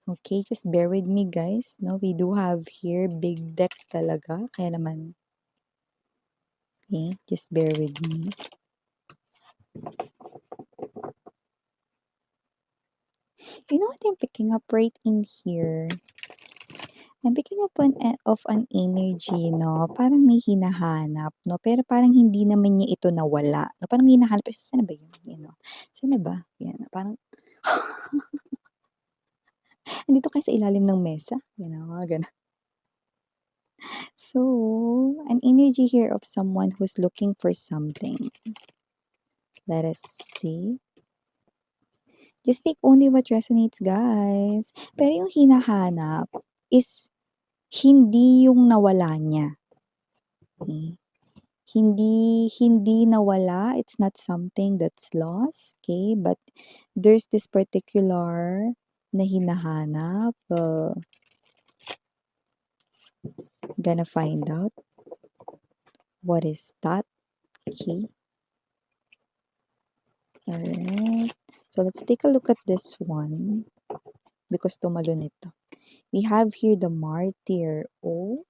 Okay, just bear with me guys, no? We do have here big deck talaga, kaya naman, okay, just bear with me. You know what I'm picking up right in here? I'm picking up of an energy, no? Parang may hinahanap, no? Pero parang hindi naman niya ito nawala. No? Parang may hinahanap. Sana ba yun? You know? Sana ba? Yan, parang, andito kayo sa ilalim ng mesa. You know, mga ganun. So, an energy here of someone who's looking for something. Let us see. Just take only what resonates, guys. Pero yung hinahanap is hindi yung nawala niya. Okay? Hindi nawala. It's not something that's lost. Okay? But there's this particular na hinahanap. Gonna find out what is that. Okay? Alright. So let's take a look at this one because tumalon ito. We have here the martyr. Oh,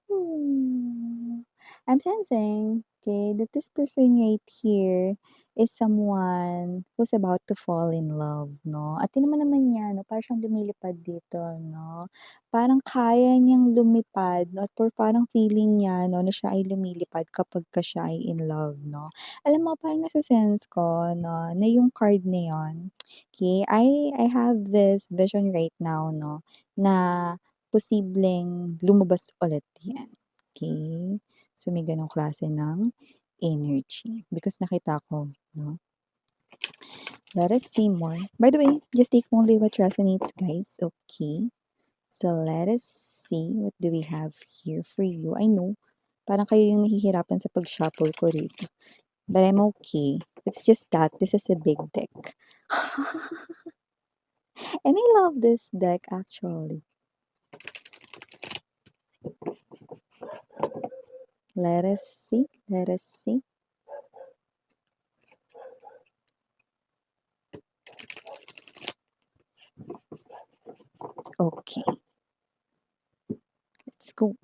I'm sensing, okay, that this person right here is someone who's about to fall in love, no? At yun naman niya, no? Parang siyang lumilipad dito, no? Parang kaya niyang lumipad, no? At parang feeling niya, no, na siya ay lumilipad kapag ka siya ay in love, no? Alam mo, parang nasa sense ko, no, na yung card na yun, okay, I have this vision right now, no, na posibleng lumabas ulit yan. Okay? So, may ganong klase ng energy. Because nakita ko, no? Let us see more. By the way, just take only what resonates, guys. Okay? So, let us see what do we have here for you. I know, parang kayo yung nahihirapan sa pag-shuffle ko rito. But I'm okay. It's just that this is a big deck. And I love this deck, actually. Let us see. Let us see. Okay. Let's go.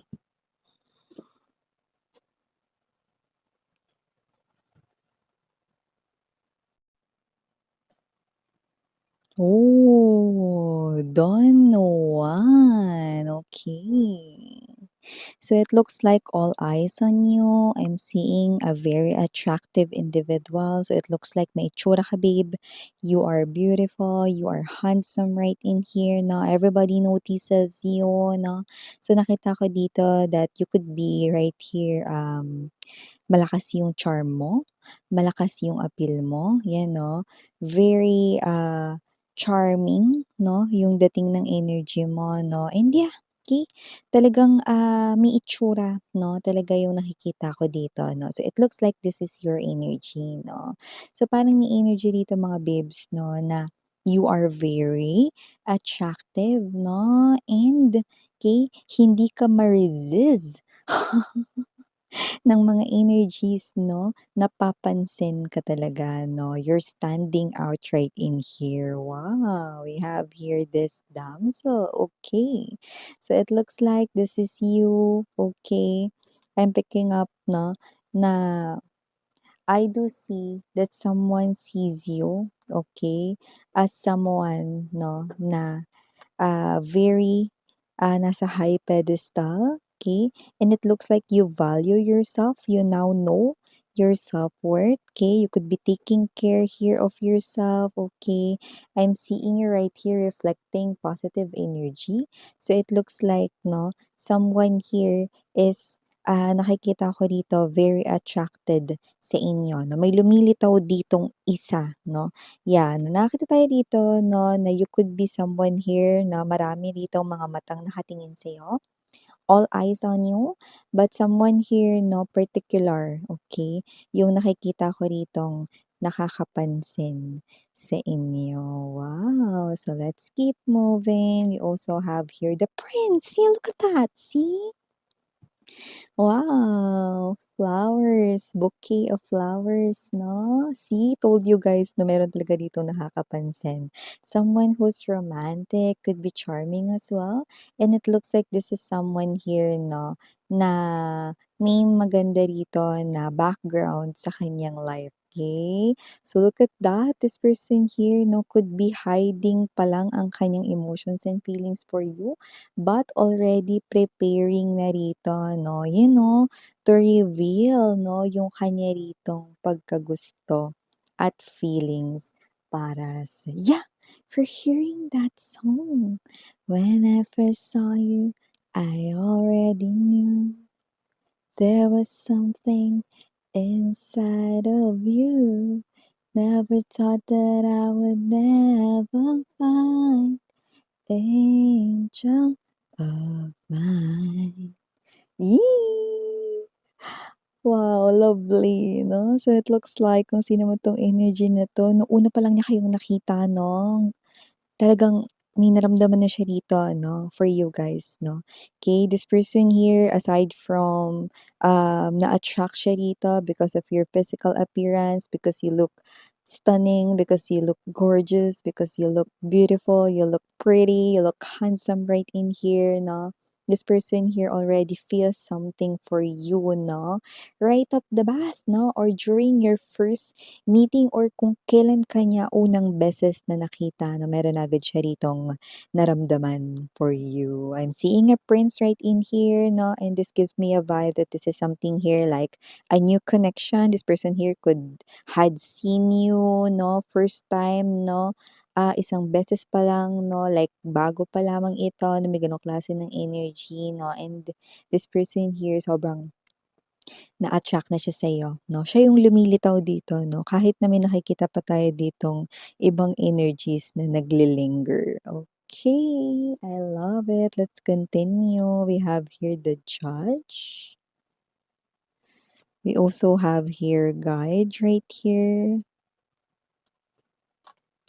Oh, Don Juan. Okay. So it looks like all eyes on you. I'm seeing a very attractive individual. So it looks like may itsura ka, babe. You are beautiful. You are handsome right in here. No? Everybody notices you. No? So nakita ko dito that you could be right here. Malakas yung charm mo. Malakas yung appeal mo. Yan, no? Very charming, no? Yung dating ng energy mo, no? And yeah, okay, talagang may itsura, no? Talaga yung nakikita ko dito, no? So it looks like this is your energy, no? So parang may energy dito mga babes, no? Na you are very attractive, no? And okay, hindi ka ma-resist ng mga energies, no? Napapansin ka talaga, no? You're standing out right in here. Wow, we have here this damsel. Okay. So it looks like this is you. Okay. I'm picking up, no? Na I do see that someone sees you, okay, as someone, no, na very nasa high pedestal, okay? And it looks like you value yourself. You now know your self-worth, okay? You could be taking care here of yourself, okay? I'm seeing you right here reflecting positive energy. So it looks like, no, someone here is nakikita ko dito very attracted sa inyo, no? May lumilitaw ditong isa, no? Yan, nakakita tayo dito, no, na you could be someone here na marami dito mga matang nakatingin sa'yo. All eyes on you, but someone here, no, particular, okay? Yung nakikita ko ritong nakakapansin sa inyo. Wow! So let's keep moving. We also have here the prince. See, look at that. See? Wow! Flowers, bouquet of flowers 'no? See, told you guys na meron talaga ditong nakakapansin. Someone who's romantic, could be charming as well, and it looks like this is someone here 'no, na may maganda rito na background sa kanyang life, okay. So look at that, this person here 'no, could be hiding pa lang ang kanyang emotions and feelings for you, but already preparing na rito 'no, to reveal 'no, yung kanya ritong pagkagusto at feelings para sa yeah, for hearing that song. When I first saw you, I already knew there was something inside of you. Never thought that I would never find angel of mine. Yee! Wow, lovely 'no? So it looks like kung sino man 'tong energy na 'to, nung una pa lang niya kayong nakita 'no, talagang may naramdaman na siya dito ano, for you guys 'no. Okay, this person here aside from, na-attract siya dito because of your physical appearance, because you look stunning, because you look gorgeous, because you look beautiful, you look pretty, you look handsome right in here 'no. This person here already feels something for you 'no, right off the bat 'no, or during your first meeting or kung kailan ka niya unang beses na nakita na meron agad siya ritong naramdaman for you. I'm seeing a prince right in here, no? And this gives me a vibe that this is something here like a new connection. This person here could had seen you, no? First time, no? Isang beses pa lang, no? Like, bago pa lamang ito, na may ganong klase ng energy, no? And this person here, sobrang na-attract na siya sa'yo 'no, siya yung lumilitaw dito 'no, kahit na may nakikita pa tayo ditong ibang energies na nagle-linger. Okay, I love it. Let's continue. We have here the Judge. We also have here Guide right here.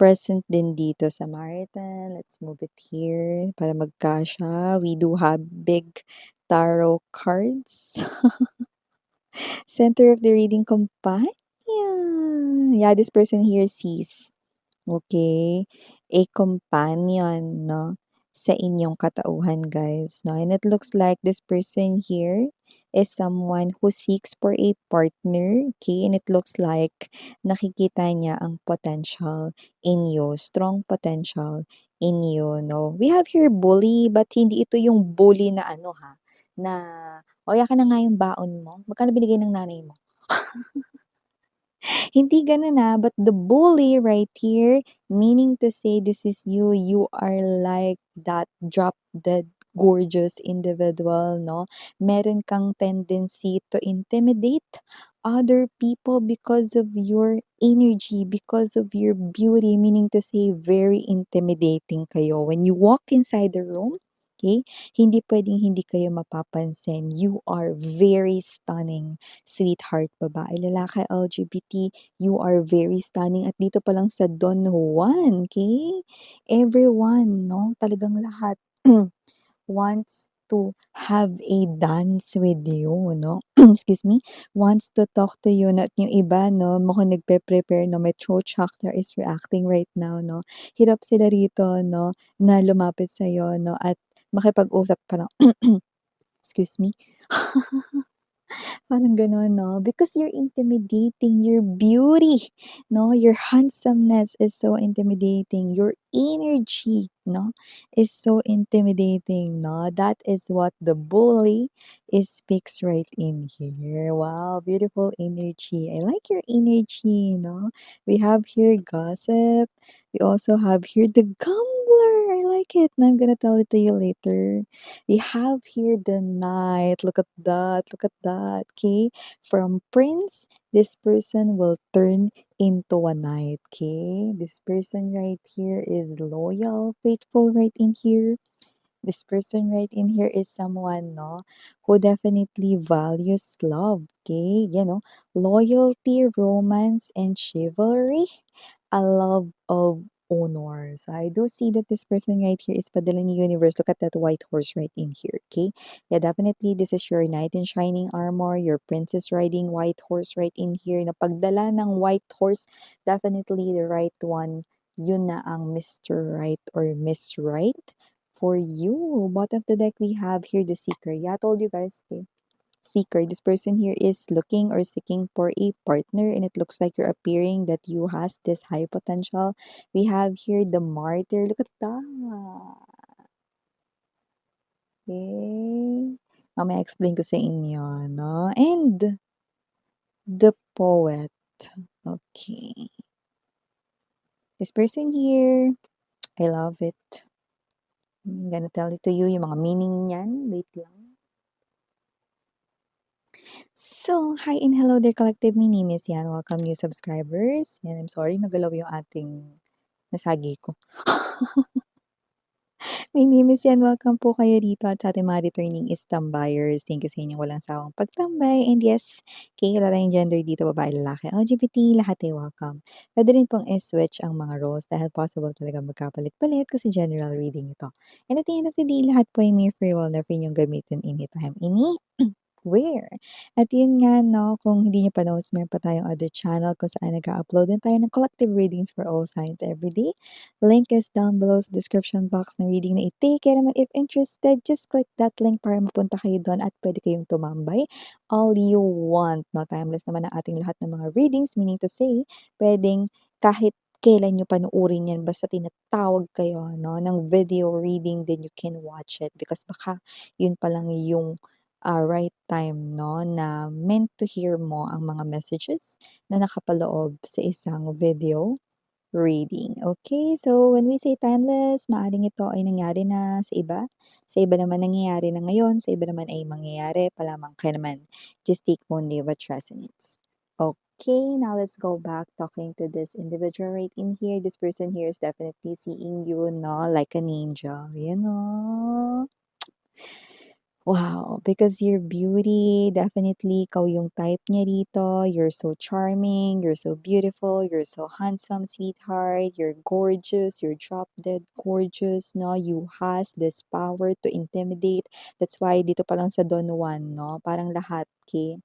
Present din dito sa Samaritan. Let's move it here para magkasya. We do have big tarot cards. Center of the reading companion. Yeah, this person here sees, okay, a companion, no, sa inyong katauhan, guys, no? And it looks like this person here is someone who seeks for a partner, okay? And it looks like nakikita niya ang potential in you, strong potential in you, no? We have here bully, but hindi ito yung bully na ano ha, na, o yakan na nga yung baon mo, magkano binigay ng nanay mo? Hindi gano'n, but the bully right here, meaning to say this is you, you are like that drop dead gorgeous individual, no? Meron kang tendency to intimidate other people because of your energy, because of your beauty, meaning to say very intimidating kayo. When you walk inside the room, okay, hindi pwedeng hindi kayo mapapansin. You are very stunning, sweetheart, babae, lalaki, LGBT, you are very stunning at dito pa lang sa Don Juan, okay? Everyone, no? Talagang lahat wants to have a dance with you, no? Excuse me, wants to talk to you, not yung iba, no? Mukhang nagpe-prepare, no? My throat chakra is reacting right now, no? Hirap sila rito, no? Na lumapit sa'yo, no? At makipag-usap parang, excuse me. Parang gano'n 'no, because you're intimidating, your beauty 'no, your handsomeness is so intimidating, your energy 'no, is so intimidating 'no. That is what the bully is speaks right in here. Wow, beautiful energy. I like your energy 'no. We have here gossip. We also have here the gambler. I like it, and I'm gonna tell it to you later. We have here the knight. Look at that. Look at that. Okay. From prince, this person will turn into a knight. Okay. This person right here is loyal, faithful right in here. This person right in here is someone, no, who definitely values love. Okay. Loyalty, romance, and chivalry. A love of honor. So I do see that this person right here is padala ni universe. Look at that white horse right in here, okay? Yeah, definitely this is your knight in shining armor, your princess riding white horse right in here. Napagdala ng white horse, definitely the right one. Yun na ang Mr. Right or Miss Right for you. Bottom of the deck, we have here the Seeker. Yeah, I told you guys, okay? Seeker. This person here is looking or seeking for a partner, and it looks like you're appearing that you has this high potential. We have here the martyr. Look at that. Okay. Mamaya explain ko sa inyo, no? And the poet. Okay. This person here, I love it. I'm gonna tell it to you, yung mga meaning niyan. Wait lang. So, hi and hello there, collective. My name is Yan. Welcome new subscribers. And I'm sorry, nagalaw yung ating nasagi ko. My name is Yan. Welcome po kayo dito at sa ating mga returning is tambayers. Thank you sa inyong walang sawang pagtambay. And yes, wala tayong gender dito, babae, lalaki, LGBT, lahat ay welcome. Pwede rin pong i-switch ang mga roles dahil possible talaga magkapalit-palit kasi general reading ito. And at the end of the day, lahat po ay may free will na free niyong gamitin anytime, where. At yun nga, no, kung hindi niyo pa knows, meron pa tayong other channel kung saan nag-upload din tayo ng collective readings for all signs every day. Link is down below sa description box ng reading na i-take. Kaya naman, if interested, just click that link para mapunta kayo doon at pwede kayong tumambay all you want. No, timeless naman ang ating lahat ng mga readings, meaning to say, pwedeng kahit kailan nyo panuorin yan, basta tinatawag kayo no, ng video reading, then you can watch it because baka yun pa lang yung right time no na meant to hear mo ang mga messages na nakapaloob sa isang video reading. Okay, so when we say timeless, maaring ito ay nangyari na sa iba naman nangyayari na ngayon, sa iba naman ay mangyayari pa lamang. Kaya naman, just take only what resonates. Okay, now let's go back talking to this individual right in here. This person here is definitely seeing you, no, like an angel, you know. Wow, because your beauty, definitely ikaw yung type niya dito. You're so charming, you're so beautiful, you're so handsome, sweetheart. You're gorgeous, you're drop dead gorgeous, no? You has this power to intimidate. That's why dito pa lang sa Don Juan, no? Parang lahat, okay?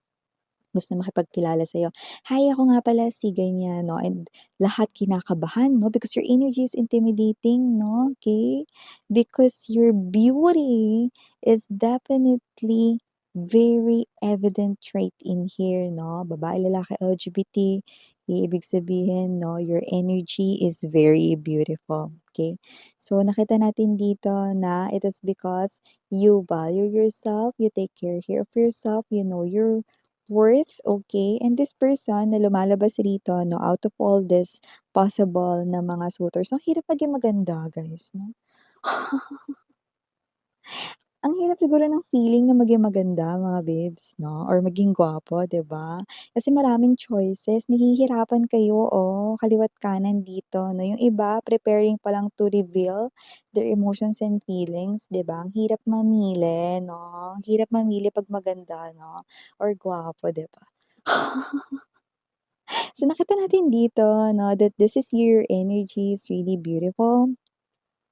Gusto makipagkilala sa'yo. Hi, ako nga pala si ganyan, no? And lahat kinakabahan, no? Because your energy is intimidating, no? Okay? Because your beauty is definitely very evident trait in here, no? Babae, lalaki, LGBT, ibig sabihin, no? Your energy is very beautiful, okay? So, nakita natin dito na it is because you value yourself, you take care of yourself, you know your worth, okay? And this person na lumalabas rito, no, out of all this possible na mga suitors, ang hirap maging maganda, guys, no? Ang hirap siguro ng feeling na maging maganda, mga babes, no? Or maging gwapo, 'di ba? Kasi maraming choices, nahihirapan kayo, oh, kaliwa't kanan dito, no? Yung iba, preparing pa lang to reveal their emotions and feelings, 'di ba? Ang hirap mamili, no? Ang hirap mamili 'pag maganda, no? Or gwapo, 'di ba? So nakita natin dito, no, that this is your energy is really beautiful.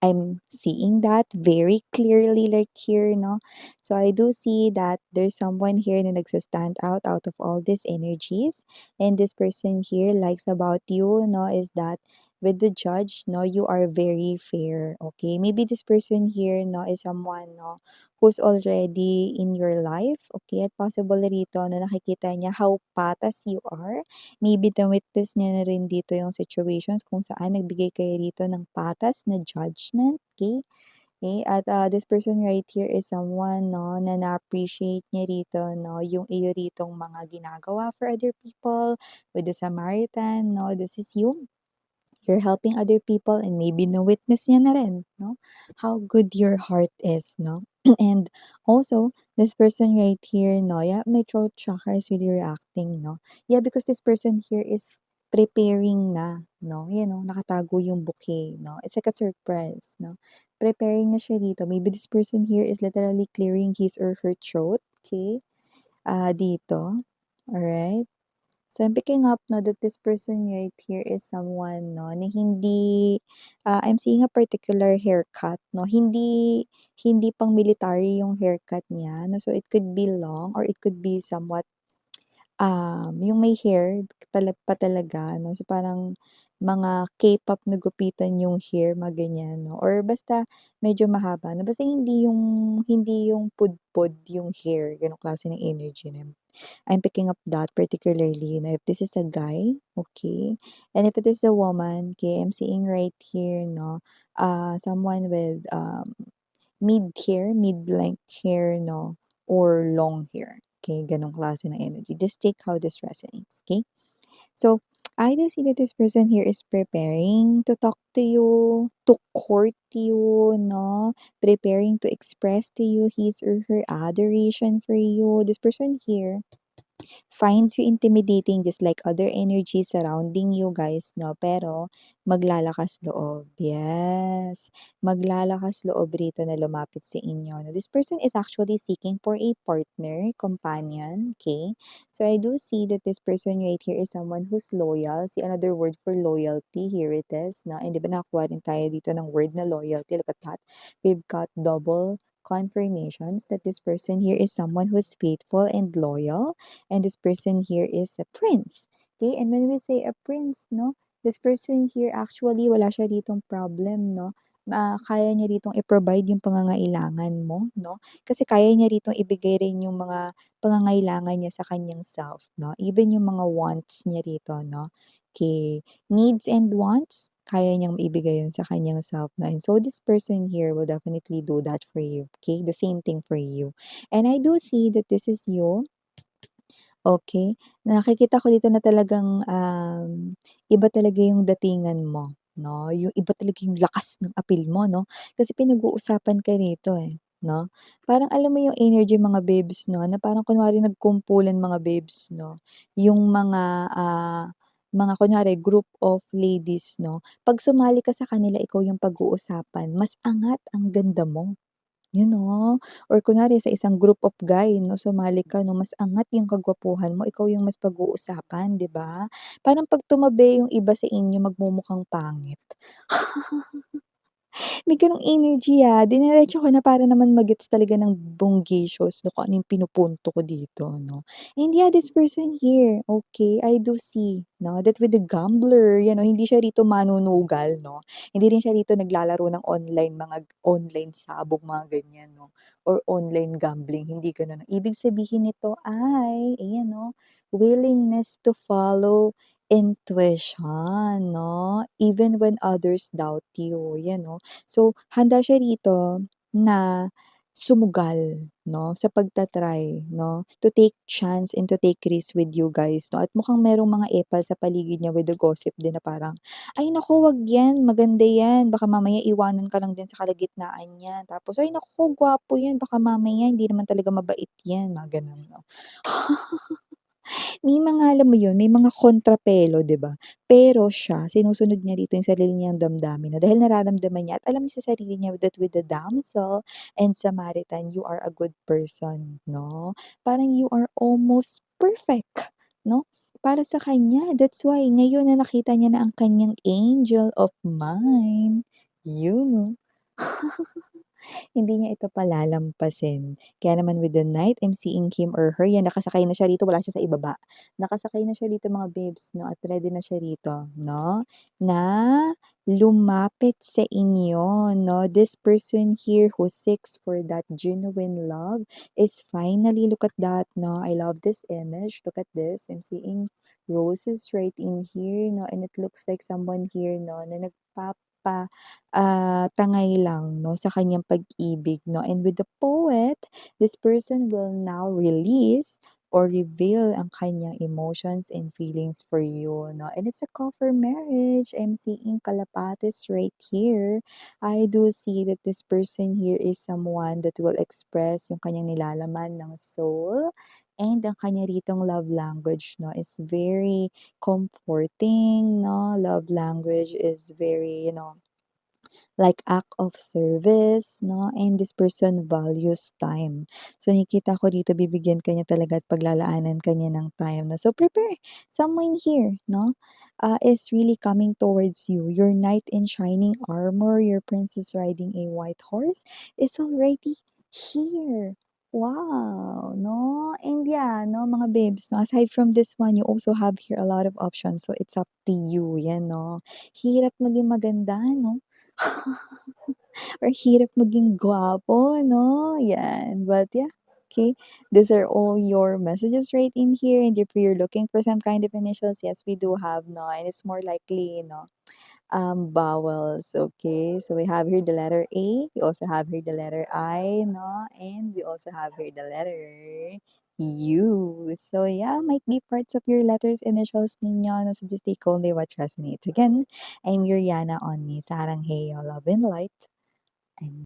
I'm seeing that very clearly like here, no? So I do see that there's someone here na nagsastand out of all these energies. And this person here likes about you, no, is that with the judge, no, you are very fair, okay? Maybe this person here, no, is someone, no, who's already in your life, okay? At possible rito na nakikita niya how patas you are. Maybe na-witness niya na rin dito yung situations kung saan nagbigay kayo rito ng patas na judgment, okay? Okay, at this person right here is someone no na na-appreciate niya rito no yung iyo ritong mga ginagawa for other people with the Samaritan no, this is you, you're helping other people and maybe na-witness niya na rin, no? How good your heart is, no? And also, this person right here, no? Yeah, my throat chakra is really reacting, no? Yeah, because this person here is preparing na, no? You know, nakatago yung bouquet, no? It's like a surprise, no? Preparing na siya dito. Maybe this person here is literally clearing his or her throat, okay? Dito. Alright? So I'm picking up, 'no, that this person right here is someone, 'no, na hindi, I'm seeing a particular haircut, 'no, hindi hindi pang military yung haircut niya, 'no, so it could be long or it could be somewhat, yung may hair pa talaga, 'no, so parang mga K-pop na gupitan yung hair, mga ganyan, 'no, or basta medyo mahaba, 'no, basta hindi yung pudpud yung hair, gano'ng klase ng energy na I'm picking up that particularly, if this is a guy, okay, and if it is a woman, okay, I'm seeing right here, 'no, someone with, mid-length hair, 'no, or long hair, okay, gano'ng klase ng energy. Just take how this resonates, okay? So, I do see that this person here is preparing to talk to you, to court you, 'no, preparing to express to you his or her adoration for you. This person here finds you intimidating just like other energies surrounding you guys, 'no, pero maglalakas loob. Yes, maglalakas loob rito na lumapit sa inyo, 'no. This person is actually seeking for a partner, companion, okay. So I do see that this person right here is someone who's loyal. See another word for loyalty, here it is, 'no, and 'di ba nakakuha rin tayo dito ng word na loyalty, look at that. We've got double confirmations that this person here is someone who's faithful and loyal, and this person here is a prince. Okay, and when we say a prince, no, this person here actually wala siya ditong problem, no. Kaya niya ditong i-provide yung pangangailangan mo, no? Kasi kaya niya ditong ibigay rin yung mga pangangailangan niya sa kanyang self, no? Even yung mga wants niya rito, no? Okay, needs and wants, kaya niyang maibigay yun sa kanyang self, no? And so this person here will definitely do that for you, okay? The same thing for you. And I do see that this is you. Okay, nakikita ko dito na talagang, iba talaga yung datingan mo, 'no, yung iba talaga yung lakas ng appeal mo, 'no, kasi pinag-uusapan ka rito, eh, 'no. Parang alam mo yung energy mga babes, 'no, na parang kunwari nagkumpulan mga babes, 'no, yung mga kunwari group of ladies, 'no, 'pag sumali ka sa kanila ikaw yung pag-uusapan, mas angat ang ganda mo. Yun, 'no? Or kunwari sa isang group of guy 'no, sumali ka 'no, mas angat yung kagwapuhan mo, ikaw yung mas pag-uusapan, 'di ba? Parang 'pag tumabi yung iba sa inyo magmumukhang pangit. May gano'ng energy, diniretso ko na para naman ma-gets talaga ng bonggacious 'no, kung ano yung pinupunto ko dito 'no. And yeah, this person here, okay, I do see 'no, that with the gambler, yan 'no, hindi siya rito manunugal 'no, hindi rin siya rito naglalaro ng mga online sabong, mga ganyan 'no, or online gambling, hindi gano'n. Ang ibig sabihin nito ay ayan 'no, willingness to follow intuition 'no, even when others doubt you, yan 'no. So, handa siya rito na sumugal 'no, sa pagta-try 'no, to take chance and to take risk with you guys 'no, at mukhang merong mga epal sa paligid niya with the gossip din na parang, "Ay naku, wag 'yan, maganda 'yan, baka mamaya iwanan ka lang din sa kalagitnaan niyan." Tapos, "Ay naku, gwapo 'yan, baka mamaya hindi naman talaga mabait 'yan." Mga gano'n 'no. May mga alam mo yun, may mga kontrapelo, 'di ba? Pero siya, sinusunod niya rito yung sarili niyang damdamin 'no, dahil nararamdaman niya at alam niya sa sarili niya that with the damsel and Samaritan, you are a good person, 'no? Parang you are almost perfect, 'no? Para sa kanya. That's why ngayon na nakita niya na ang kanyang angel of mine, yun 'no. Hindi niya ito palalampasin. Kaya naman with the night, I'm seeing him or her, yan nakasakay na siya rito, wala siya sa ibaba. Nakasakay na siya rito mga babes 'no, at ready na siya rito 'no, na lumapit sa inyo 'no. This person here who seeks for that genuine love is finally, look at that 'no, I love this image, look at this, I'm seeing roses right in here 'no, and it looks like someone here 'no, na tangay lang 'no, sa kanyang pag-ibig 'no, and with the poet, this person will now release or reveal ang kanyang emotions and feelings for you 'no, and it's a call for marriage. I'm seeing kalapatis right here. I do see that this person here is someone that will express yung kanyang nilalaman ng soul, and ang kanya ritong love language 'no, is very comforting 'no, love language is very, like act of service, no? And this person values time. So nakikita ko dito bibigyan ka niya talaga at paglalaanan ka niya ng time na, so prepare. Someone here, no? Is really coming towards you. Your knight in shining armor, your princess riding a white horse is already here. Wow, no? And yeah, no, mga babes, no, aside from this one, you also have here a lot of options. So it's up to you, yan, no? Hirap maging maganda, no? Or hirap maging gwapo, no? Yan. But yeah, okay. These are all your messages right in here. And if you're looking for some kind of initials, yes, we do have, no? And it's more likely, vowels. Okay, so we have here the letter A, we also have here the letter I, no, and we also have here the letter U. So yeah, might be parts of your letters initials ninyo, no? So just take only what resonates. Again, I'm your Yana on me, Sarang Heyo, Love and Light. And